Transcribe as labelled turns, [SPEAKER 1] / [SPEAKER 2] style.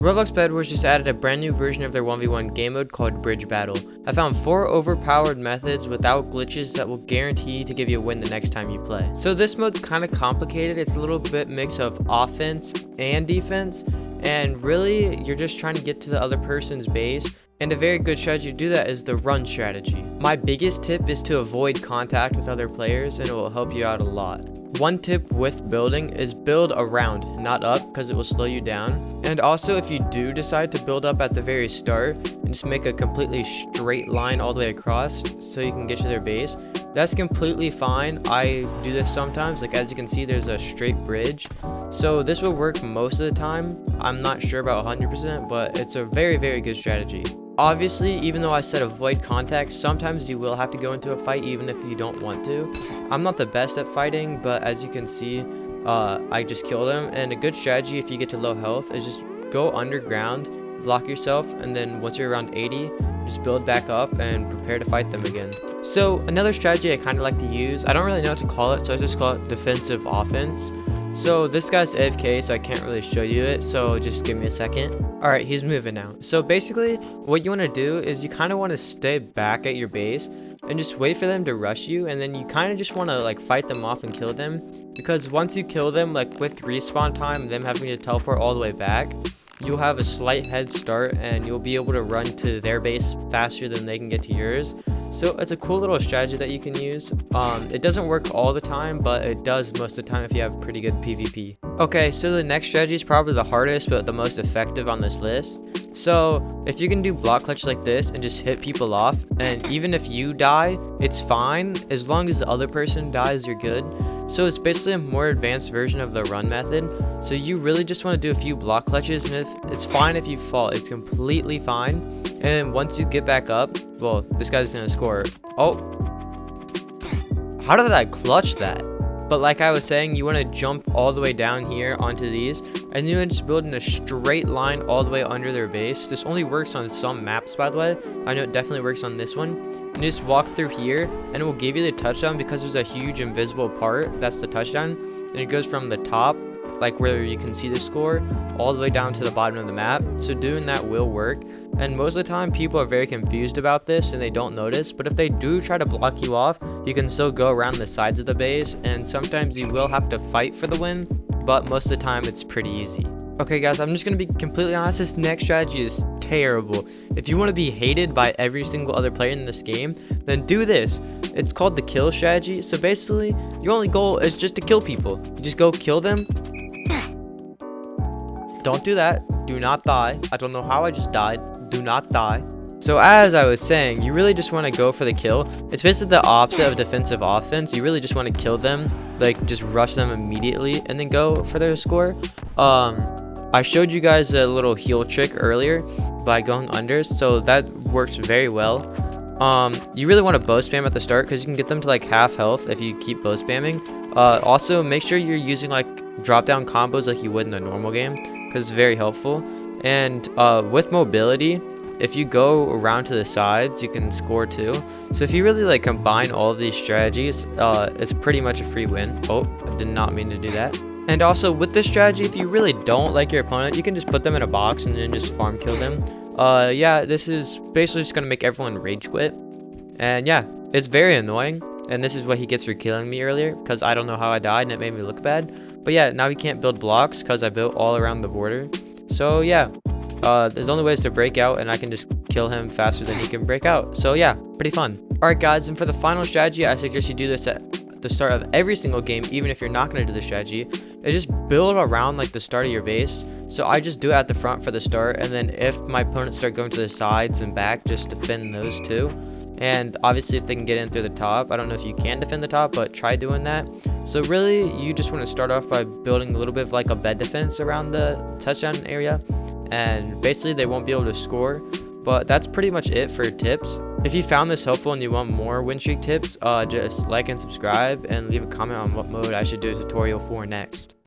[SPEAKER 1] Roblox Bedwars just added a brand new version of their 1v1 game mode called Bridge Battle. I found 4 overpowered methods without glitches that will guarantee to give you a win the next time you play. So this mode's kind of complicated. It's a little bit mix of offense and defense, and really you're just trying to get to the other person's base. And a very good strategy to do that is the run strategy. My biggest tip is to avoid contact with other players, and it will help you out a lot. One tip with building is build around, not up, because it will slow you down. And also, if you do decide to build up at the very start and just make a completely straight line all the way across so you can get to their base, that's completely fine. I do this sometimes. Like, as you can see, there's a straight bridge, so this will work most of the time. I'm not sure about 100%, but it's a very good strategy. Obviously, even though I said avoid contact, sometimes you will have to go into a fight even if you don't want to. I'm not the best at fighting, but as you can see, I just killed him. And a good strategy if you get to low health is just go underground, block yourself, and then once you're around 80, just build back up and prepare to fight them again. So another strategy I kind of like to use, I don't really know what to call it, so I just call it defensive offense. So this guy's AFK, so I can't really show you it, so just give me a second. Alright, he's moving now. So basically, what you want to do is you kind of want to stay back at your base and just wait for them to rush you, and then you kind of just want to like fight them off and kill them, because once you kill them, like with respawn time, them having to teleport all the way back, you'll have a slight head start and you'll be able to run to their base faster than they can get to yours. So it's a cool little strategy that you can use. It doesn't work all the time, but it does most of the time if you have pretty good PvP. Okay, so the next strategy is probably the hardest but the most effective on this list. So if you can do block clutch like this and just hit people off, and even if you die, it's fine. As long as the other person dies, you're good. So it's basically a more advanced version of the run method. So you really just want to do a few block clutches, and if it's fine if you fall, it's completely fine. And once you get back up, well, this guy's gonna score. Oh, how did I clutch that? But like I was saying, you want to jump all the way down here onto these, and you want to just build in a straight line all the way under their base. This only works on some maps, by the way. I know it definitely works on this one. And just walk through here, and it will give you the touchdown because there's a huge invisible part. That's the touchdown, and it goes from the top, like where you can see the score, all the way down to the bottom of the map. So doing that will work, and most of the time people are very confused about this and they don't notice, but if they do try to block you off, you can still go around the sides of the base, and sometimes you will have to fight for the win, but most of the time it's pretty easy. Okay guys, I'm just gonna be completely honest, this next strategy is terrible. If you want to be hated by every single other player in this game, then do this. It's called the kill strategy. So basically, your only goal is just to kill people. You just go kill them. Don't do that. Do not die. I don't know how I just died. Do not die. So as I was saying, you really just want to go for the kill. It's basically the opposite of defensive offense. You really just want to kill them, like just rush them immediately and then go for their score. I showed you guys a little heal trick earlier by going under, so that works very well. You really want to bow spam at the start because you can get them to like half health if you keep bow spamming. Also, make sure you're using like drop down combos like you would in a normal game, because it's very helpful. And with mobility, if you go around to the sides, you can score too. So if you really like combine all of these strategies, it's pretty much a free win. Oh, I did not mean to do that. And also with this strategy, if you really don't like your opponent, you can just put them in a box and then just farm kill them. Yeah, this is basically just gonna make everyone rage quit. And yeah, it's very annoying. And this is what he gets for killing me earlier, because I don't know how I died and it made me look bad. But yeah, now he can't build blocks because I built all around the border. So yeah, there's only ways to break out, and I can just kill him faster than he can break out. So yeah, pretty fun. Alright guys, and for the final strategy, I suggest you do this at the start of every single game, even if you're not going to do the strategy. Is just build around like the start of your base. So I just do it at the front for the start, and then if my opponents start going to the sides and back, just defend those too. And obviously if they can get in through the top, I don't know if you can defend the top, but try doing that. So really, you just want to start off by building a little bit of like a bed defense around the touchdown area, and basically they won't be able to score. But that's pretty much it for tips. If you found this helpful and you want more win streak tips, just like and subscribe, and leave a comment on what mode I should do a tutorial for next.